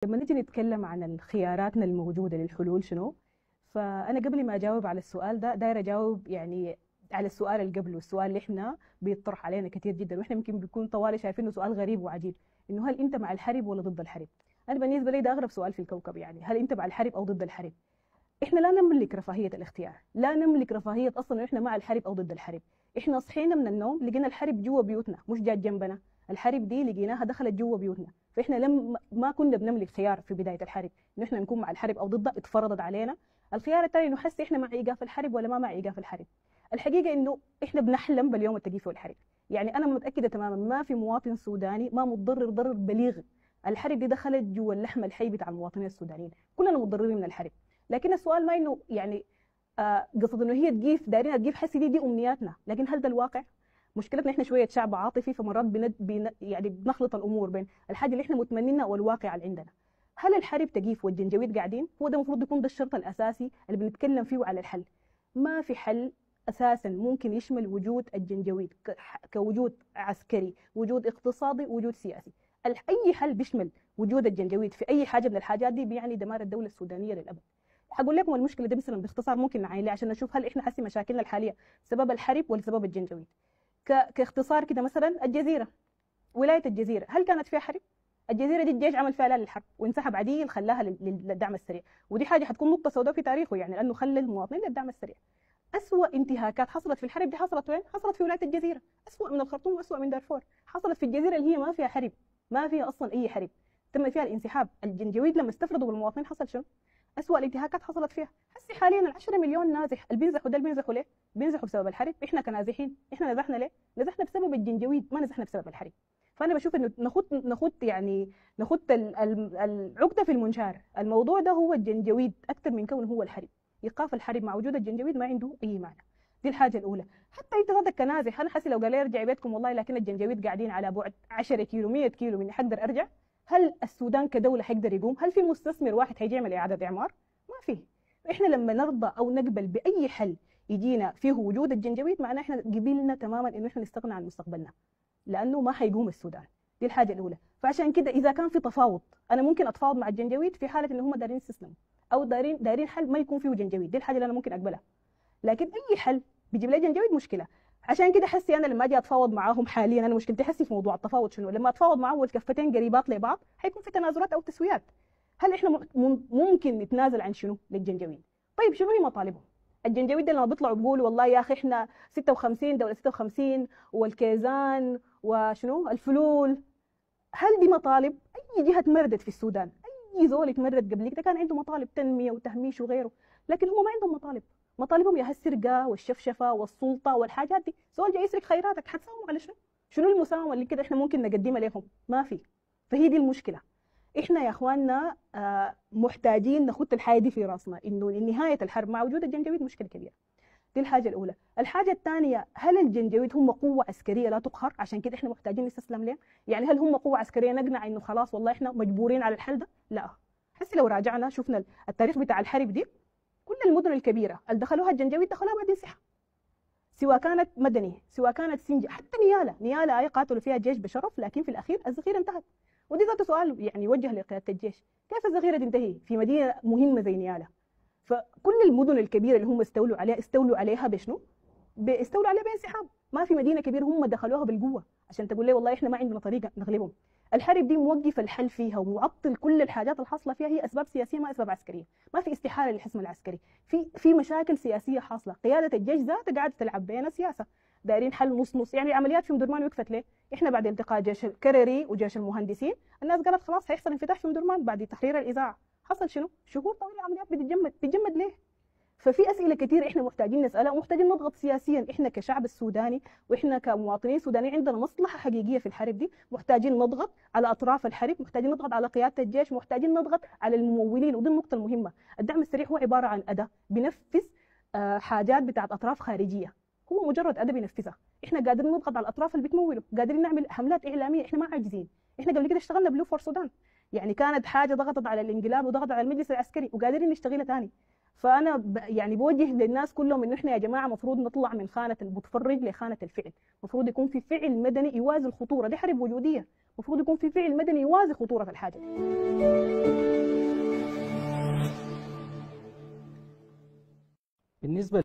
لما نيجي نتكلم عن خياراتنا الموجودة للحلول شنو؟ فأنا قبل ما أجاوب على السؤال ده داير أجاوب يعني على السؤال اللي قبله، السؤال اللي إحنا بيطرح علينا كثير جدا وإحنا يمكن بيكون طوالي شايفينه سؤال غريب وعجيب، إنه هل أنت مع الحرب ولا ضد الحرب؟ أنا بالنسبة لي ده أغرب سؤال في الكوكب، يعني هل أنت مع الحرب أو ضد الحرب؟ إحنا لا نملك رفاهية الاختيار، لا نملك رفاهية أصلا إنه إحنا مع الحرب أو ضد الحرب. إحنا صحينا من النوم لقينا الحرب جوا بيوتنا مش جات جنبنا، الحرب دي لقيناها دخلت جوا بيوتنا، فإحنا ما كنا بنملك خيار في بداية الحرب إنه إحنا نكون مع الحرب أو ضدها، اتفرضت علينا. الخيار الثاني إنه حسي إحنا مع إيقاف الحرب ولا ما مع إيقاف الحرب. الحقيقة إنه إحنا بنحلم باليوم التقيف والحرب، يعني أنا متأكدة تماما ما في مواطن سوداني ما متضرر ضرر بليغ. الحرب دي دخلت جوا اللحم الحي بتاع المواطنين السودانيين، كلنا متضررين من الحرب. لكن السؤال ما انه يعني قصد انه هي تجيف دايرين تجيف حسي دي امنياتنا، لكن هل ده الواقع؟ مشكلتنا احنا شويه شعب عاطفي، فمرات يعني بنخلط الامور بين الحاجه اللي احنا متمنينها والواقع اللي عندنا. هل الحرب تجيف والجنجويد قاعدين؟ هو ده المفروض يكون ده الشرط الاساسي اللي بنتكلم فيه على الحل. ما في حل اساسا ممكن يشمل وجود الجنجويد كوجود عسكري، وجود اقتصادي، وجود سياسي. اي حل بيشمل وجود الجنجويد في اي حاجه من الحاجات دي بيعني دمار الدوله السودانيه للابد. هقول لكم المشكله دي مثلا باختصار ممكن نعاين عشان نشوف هل احنا حسي مشاكلنا الحاليه سبب الحرب ولا سبب الجنجويد. كاختصار كده، مثلا الجزيره، ولايه الجزيره هل كانت فيها حرب؟ الجزيره دي الجيش عمل فيها لا للحرب وانسحب عديل خلاها للدعم السريع، ودي حاجه حتكون نقطه سوداء في تاريخه، يعني لانه خلى المواطنين للدعم السريع. اسوأ انتهاكات حصلت في الحرب دي حصلت وين؟ حصلت في ولايه الجزيره، اسوأ من الخرطوم واسوأ من دارفور. حصلت في الجزيره اللي هي ما فيها حرب، ما فيها اصلا اي حرب، تم فيها الانسحاب. الجنجويد لما استفردوا بالمواطنين حصل شنو؟ اسوأ الانتهاكات حصلت فيها. هسه حاليا ال 10 مليون نازح اللي بينزحوا ده اللي بينزحوا ليه؟ بينزحوا بسبب الحرب. احنا كنازحين احنا نزحنا ليه؟ نزحنا بسبب الجنجويد، ما نزحنا بسبب الحرب. فانا بشوف انه نخط العقده في المنشار. الموضوع ده هو الجنجويد اكثر من كونه هو الحرب. ايقاف الحرب مع وجود الجنجويد ما عنده اي معنى. دي الحاجه الاولى. حتى انت ذاتك كنازح، انا حاسس لو قال لي ارجع بيتكم والله لكن الجنجويد قاعدين على بعد 10 كيلو 100 كيلو مني، حقدر ارجع؟ هل السودان كدوله حيقدر يقوم؟ هل في مستثمر واحد حيجي يعمل اعاده اعمار؟ ما فيه. احنا لما نرضى او نقبل باي حل يجينا فيه وجود الجنجويد، معناه احنا قبلنا تماما انه احنا نستغنى عن مستقبلنا، لانه ما حيقوم السودان. دي الحاجه الاولى. فعشان كده اذا كان في تفاوض، انا ممكن اتفاوض مع الجنجويد في حاله ان هم دارين يستسلموا او دارين حل ما يكون فيه جنجويد. دي الحاجه اللي انا ممكن اقبلها. لكن اي حل بيجيب لي جنجويد مشكله. عشان كده حسي انا لما اجي اتفاوض معاهم حاليا، انا مشكلتي حسي في موضوع التفاوض شنو؟ لما اتفاوض معاهم والكفتين قريبات لبعض حيكون في تنازلات او تسويات. هل احنا ممكن نتنازل عن شنو للجنجويد؟ طيب شنو هي مطالبهم؟ الجنجويد ده لما بيطلعوا بيقولوا والله يا اخي احنا 56 دوله 56 والكيزان وشنو الفلول، هل دي مطالب؟ اي جهه تمردت في السودان، اي زول اتمرد قبل كده كان عنده مطالب تنميه وتهميش وغيره، لكن هم ما عندهم مطالب. مطالبهم يا السرقه والشفشفه والسلطه والحاجات دي. زول جاي يسرق خيراتك حتساوموا على شنو؟ شنو المساومه اللي كده احنا ممكن نقدمها لهم؟ ما في. فهي دي المشكله. احنا يا اخواننا محتاجين نخط الحاجه دي في راسنا، انه نهايه الحرب مع وجود الجنجويد مشكله كبيره. دي الحاجه الاولى. الحاجه الثانيه، هل الجنجويد هم قوه عسكريه لا تقهر عشان كده احنا محتاجين نستسلم لهم؟ يعني هل هم قوه عسكريه نقنع انه خلاص والله احنا مجبورين على الحل ده؟ لا. حسي لو راجعنا شفنا التاريخ بتاع الحرب دي، كل المدن الكبيره اللي دخلوها الجنجويد دخلوها بعد انسحاب، سواء كانت مدني سواء كانت سنجة، حتى نيالا اي قاتلوا فيها الجيش بشرف، لكن في الاخير الذخيره انتهت. ودي ذاته سؤال يعني يوجه لقياده الجيش، كيف الذخيره تنتهي في مدينه مهمه زي نيالا؟ فكل المدن الكبيره اللي هم استولوا عليها بشنو؟ استولوا عليها بانسحاب. ما في مدينه كبيره هم دخلوها بالقوه عشان تقول لي والله احنا ما عندنا طريقه نغلبهم. الحرب دي موقف الحل فيها ومعطل كل الحاجات الحاصله فيها هي اسباب سياسيه ما اسباب عسكريه. ما في استحاله للحسم العسكري، في مشاكل سياسيه حاصله. قياده الجيش ذاتها قاعده تلعب بينا سياسه، دايرين حل نص نص. يعني عمليات في مدرمان وقفت ليه؟ احنا بعد التقاء جيش الكرري وجيش المهندسين الناس قالت خلاص هيحصل انفتاح في مدرمان بعد تحرير الاذاعه. حصل شنو؟ شهور طويله عمليات بتتجمد ليه؟ ففي اسئله كثير احنا محتاجين نسالها ومحتاجين نضغط سياسيا. احنا كشعب السوداني واحنا كمواطنين سودانيين عندنا مصلحه حقيقيه في الحرب دي، محتاجين نضغط على اطراف الحرب، محتاجين نضغط على قياده الجيش، محتاجين نضغط على الممولين. ودي النقطه المهمه. الدعم السريع هو عباره عن اداه بنفذ حاجات بتاعت اطراف خارجيه، هو مجرد اداه بنفذها. احنا قادرين نضغط على الاطراف اللي بتموله، قادرين نعمل حملات اعلاميه، احنا ما عاجزين. احنا قبل كده اشتغلنا بلو فور سودان، يعني كانت حاجه ضغطت على الانقلاب وضغطت على المجلس العسكري وقادرين نشتغلها ثاني. فانا يعني بوجه للناس كلهم انه احنا يا جماعه المفروض نطلع من خانه المتفرج لخانه الفعل. المفروض يكون في فعل مدني يوازي الخطوره. دي حرب وجوديه، المفروض يكون في فعل مدني يوازي خطوره الحاجه دي. بالنسبة